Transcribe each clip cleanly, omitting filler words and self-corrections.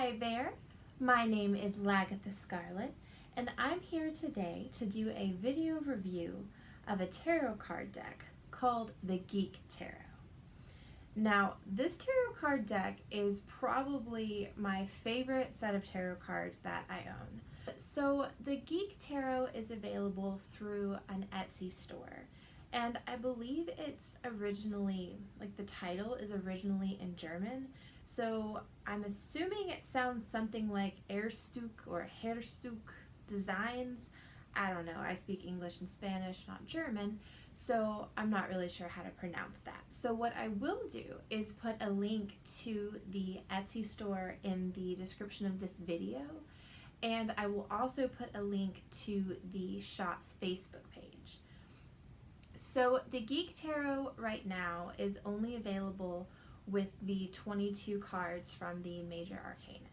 Hi there, my name is Lagatha Scarlet, and I'm here today to do a video review of a tarot card deck called the Geek Tarot. Now, this tarot card deck is probably my favorite set of tarot cards that I own. So the Geek Tarot is available through an Etsy store, and I believe it's originally, like the title is originally in German, so I'm assuming it sounds something like HerzstueckHandmade or HerzstueckHandmade Designs. I don't know, I speak English and Spanish, not German, so I'm not really sure how to pronounce that. So what I will do is put a link to the Etsy store in the description of this video, and I will also put a link to the shop's Facebook page. So the Geek Tarot right now is only available with the 22 cards from the major arcana.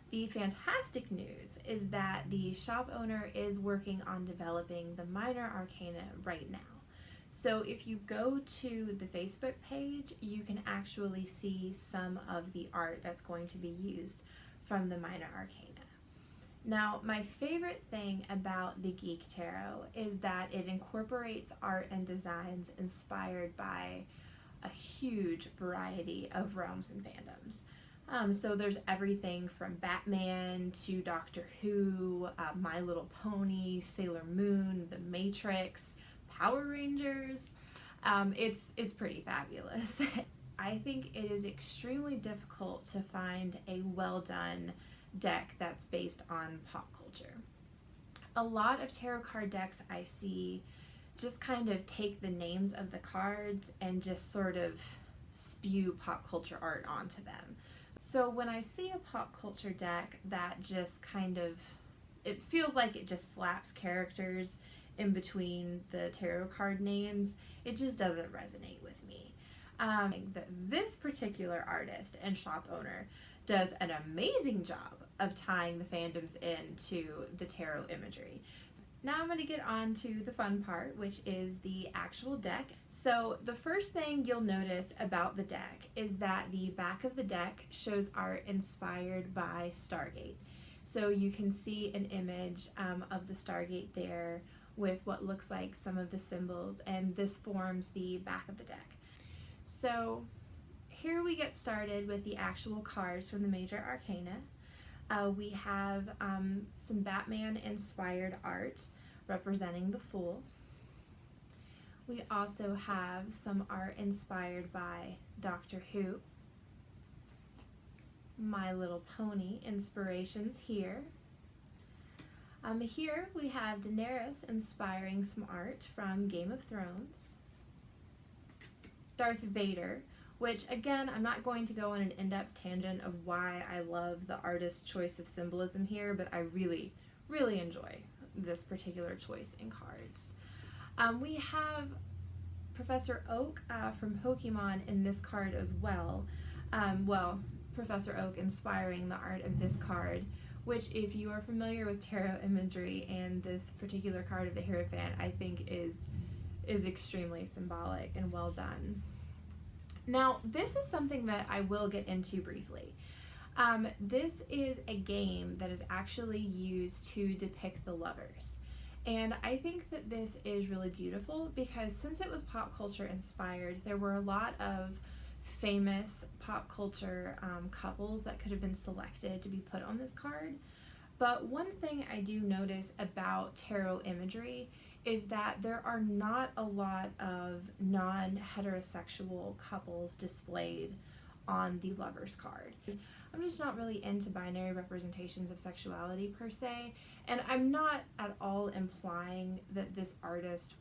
The fantastic news is that the shop owner is working on developing the minor arcana right now. So if you go to the Facebook page, you can actually see some of the art that's going to be used from the minor arcana. Now, my favorite thing about the Geek Tarot is that it incorporates art and designs inspired by a huge variety of realms and fandoms. So there's everything from Batman to Doctor Who, My Little Pony, Sailor Moon, The Matrix, Power Rangers. It's pretty fabulous. I think it is extremely difficult to find a well done deck that's based on pop culture. A lot of tarot card decks I see just kind of take the names of the cards and just sort of spew pop culture art onto them. So when I see a pop culture deck that just kind of, it feels like it just slaps characters in between the tarot card names, it just doesn't resonate with me. This particular artist and shop owner does an amazing job of tying the fandoms into the tarot imagery. Now I'm going to get on to the fun part, which is the actual deck. So the first thing you'll notice about the deck is that the back of the deck shows art inspired by Stargate. So you can see an image of the Stargate there with what looks like some of the symbols, and this forms the back of the deck. So here we get started with the actual cards from the major arcana. We have some Batman inspired art representing the Fool. We also have some art inspired by Doctor Who, My Little Pony inspirations here. Here we have Daenerys inspiring some art from Game of Thrones. Darth Vader, which again, I'm not going to go on an in-depth tangent of why I love the artist's choice of symbolism here, but I really, really enjoy this particular choice in cards. We have Professor Oak from Pokémon in this card as well. Professor Oak inspiring the art of this card, which if you are familiar with tarot imagery and this particular card of the Hierophant, I think is extremely symbolic and well done. Now, this is something that I will get into briefly. This is a game that is actually used to depict the lovers. And I think that this is really beautiful because since it was pop culture inspired, there were a lot of famous pop culture couples that could have been selected to be put on this card. But one thing I do notice about tarot imagery is that there are not a lot of non-heterosexual couples displayed on the Lovers card. I'm just not really into binary representations of sexuality per se, and I'm not at all implying that this artist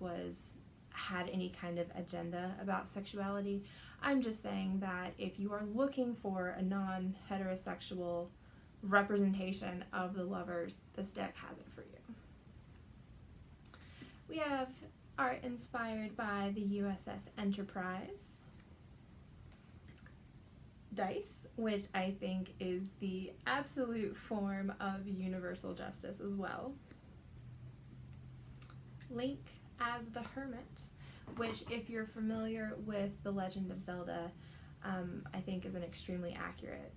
had any kind of agenda about sexuality. I'm just saying that if you are looking for a non-heterosexual representation of the Lovers, this deck has it for you. We have art inspired by the USS Enterprise. Dice, which I think is the absolute form of universal justice as well. Link as the Hermit, which if you're familiar with The Legend of Zelda, I think is an extremely accurate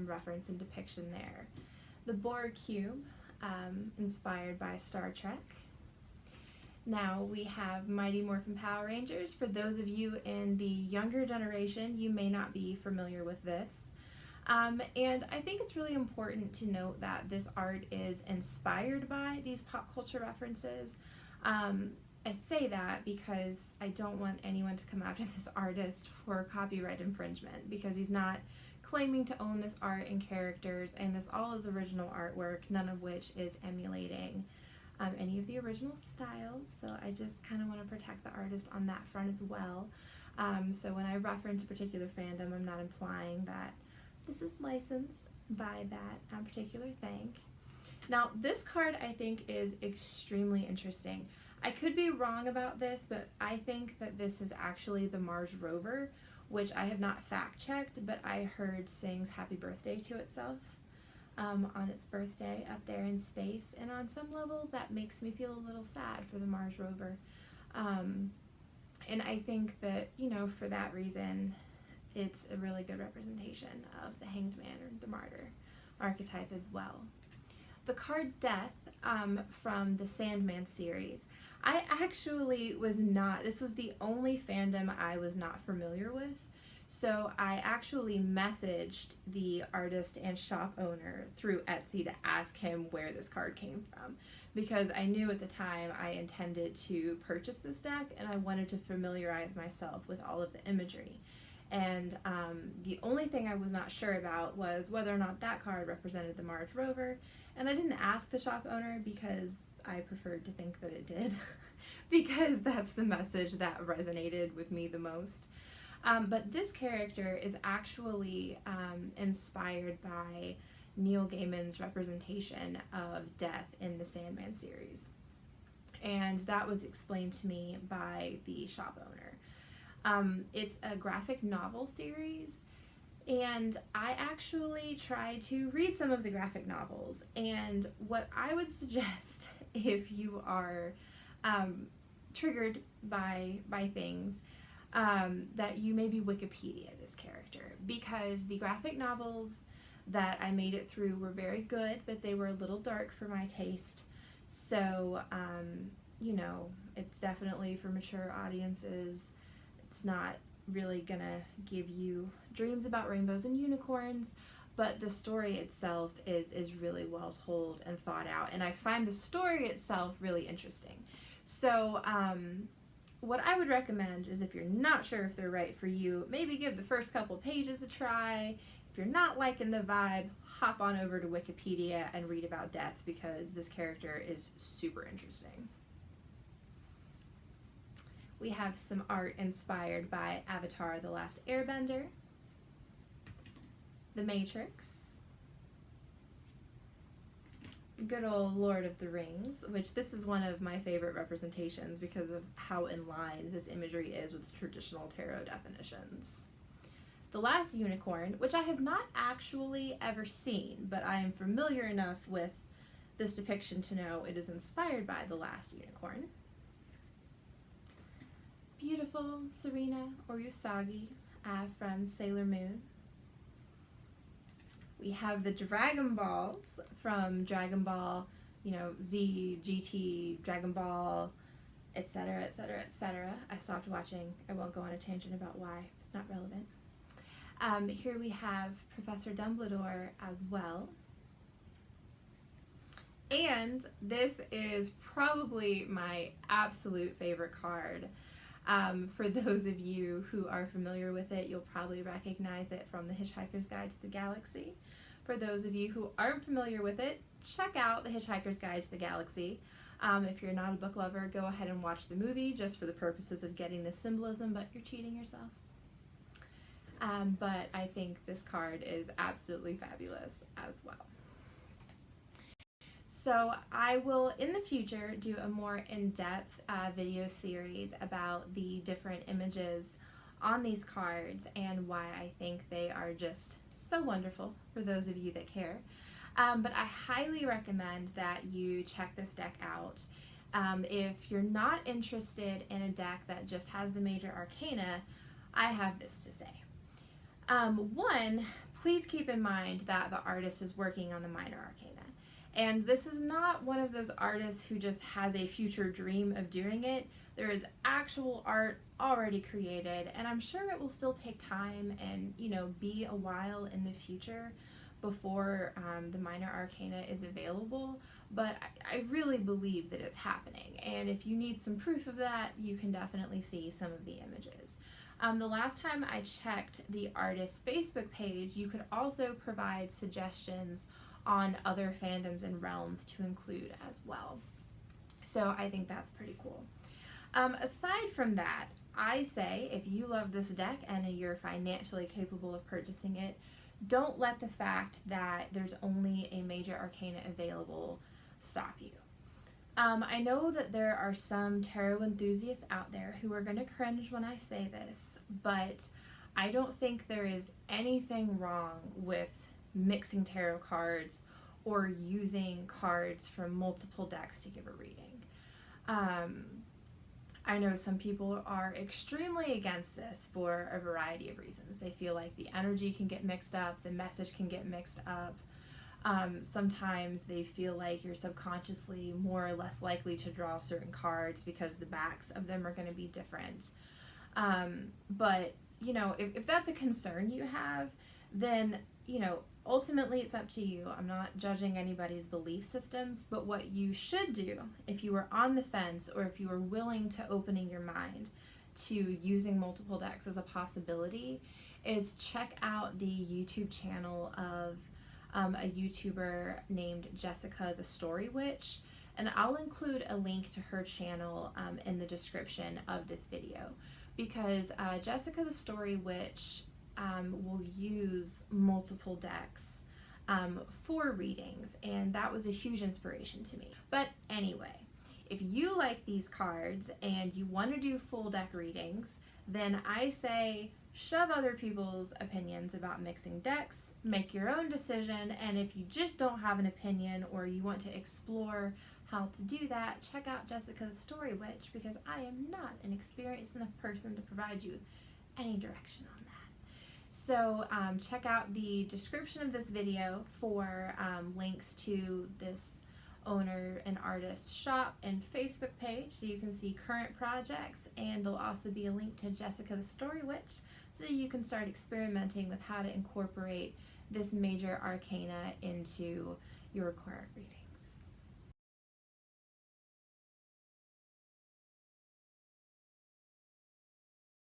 reference and depiction there. The Borg Cube, inspired by Star Trek. Now we have Mighty Morphin Power Rangers. For those of you in the younger generation, you may not be familiar with this. And I think it's really important to note that this art is inspired by these pop culture references. I say that because I don't want anyone to come after this artist for copyright infringement, because he's not claiming to own this art and characters, and this all is original artwork, none of which is emulating any of the original styles. So I just kind of want to protect the artist on that front as well. So when I reference a particular fandom, I'm not implying that this is licensed by that particular thing. Now this card I think is extremely interesting. I could be wrong about this, but I think that this is actually the Mars rover, which I have not fact-checked, but I heard sings happy birthday to itself on its birthday up there in space, and on some level that makes me feel a little sad for the Mars rover. And I think that, you know, for that reason, it's a really good representation of the Hanged Man or the Martyr archetype as well. The card Death from the Sandman series, I actually was not, this was the only fandom I was not familiar with, so I actually messaged the artist and shop owner through Etsy to ask him where this card came from, because I knew at the time I intended to purchase this deck and I wanted to familiarize myself with all of the imagery. And the only thing I was not sure about was whether or not that card represented the Mars rover, and I didn't ask the shop owner because I preferred to think that it did, because that's the message that resonated with me the most. But this character is actually inspired by Neil Gaiman's representation of death in the Sandman series, and that was explained to me by the shop owner. It's a graphic novel series, and I actually tried to read some of the graphic novels, and what I would suggest if you are triggered by things, that you maybe Wikipedia this character, because the graphic novels that I made it through were very good, but they were a little dark for my taste. So, you know, it's definitely for mature audiences. It's not really gonna give you dreams about rainbows and unicorns, but the story itself is really well told and thought out, and I find the story itself really interesting. So what I would recommend is, if you're not sure if they're right for you, maybe give the first couple pages a try. If you're not liking the vibe, hop on over to Wikipedia and read about death, because this character is super interesting. We have some art inspired by Avatar: The Last Airbender, The Matrix, good old Lord of the Rings, which this is one of my favorite representations because of how in line this imagery is with traditional tarot definitions. The Last Unicorn, which I have not actually ever seen, but I am familiar enough with this depiction to know it is inspired by The Last Unicorn. Beautiful Serena or Usagi from Sailor Moon. We have the Dragon Balls from Dragon Ball, you know, Z, GT, Dragon Ball, etc., etc., etc. I stopped watching. I won't go on a tangent about why. It's not relevant. Here we have Professor Dumbledore as well. And this is probably my absolute favorite card. For those of you who are familiar with it, you'll probably recognize it from The Hitchhiker's Guide to the Galaxy. For those of you who aren't familiar with it, check out The Hitchhiker's Guide to the Galaxy. If you're not a book lover, go ahead and watch the movie just for the purposes of getting the symbolism, but you're cheating yourself. But I think this card is absolutely fabulous as well. So I will, in the future, do a more in-depth video series about the different images on these cards and why I think they are just so wonderful for those of you that care. But I highly recommend that you check this deck out. If you're not interested in a deck that just has the major arcana, I have this to say. One, please keep in mind that the artist is working on the minor arcana. And this is not one of those artists who just has a future dream of doing it. There is actual art already created, and I'm sure it will still take time and, be a while in the future before the minor arcana is available. But I really believe that it's happening. And if you need some proof of that, you can definitely see some of the images. The last time I checked the artist's Facebook page, you could also provide suggestions on other fandoms and realms to include as well. So I think that's pretty cool. Aside from that, I say if you love this deck and you're financially capable of purchasing it, don't let the fact that there's only a major arcana available stop you. I know that there are some tarot enthusiasts out there who are going to cringe when I say this, but I don't think there is anything wrong with mixing tarot cards or using cards from multiple decks to give a reading. I know some people are extremely against this for a variety of reasons. They feel like the energy can get mixed up, the message can get mixed up. Sometimes they feel like you're subconsciously more or less likely to draw certain cards because the backs of them are going to be different. But, if that's a concern you have, then, ultimately it's up to you. I'm not judging anybody's belief systems, but what you should do if you are on the fence or if you are willing to opening your mind to using multiple decks as a possibility is check out the YouTube channel of a YouTuber named Jessica the Story Witch, and I'll include a link to her channel in the description of this video, because Jessica the Story Witch will use multiple decks for readings, and that was a huge inspiration to me. But anyway, if you like these cards and you want to do full deck readings, then I say shove other people's opinions about mixing decks, make your own decision, and if you just don't have an opinion or you want to explore how to do that, check out Jessica the Story Witch, because I am not an experienced enough person to provide you any direction on that. So check out the description of this video for links to this owner and artist shop and Facebook page so you can see current projects, and there'll also be a link to Jessica the Story Witch so you can start experimenting with how to incorporate this major arcana into your card reading.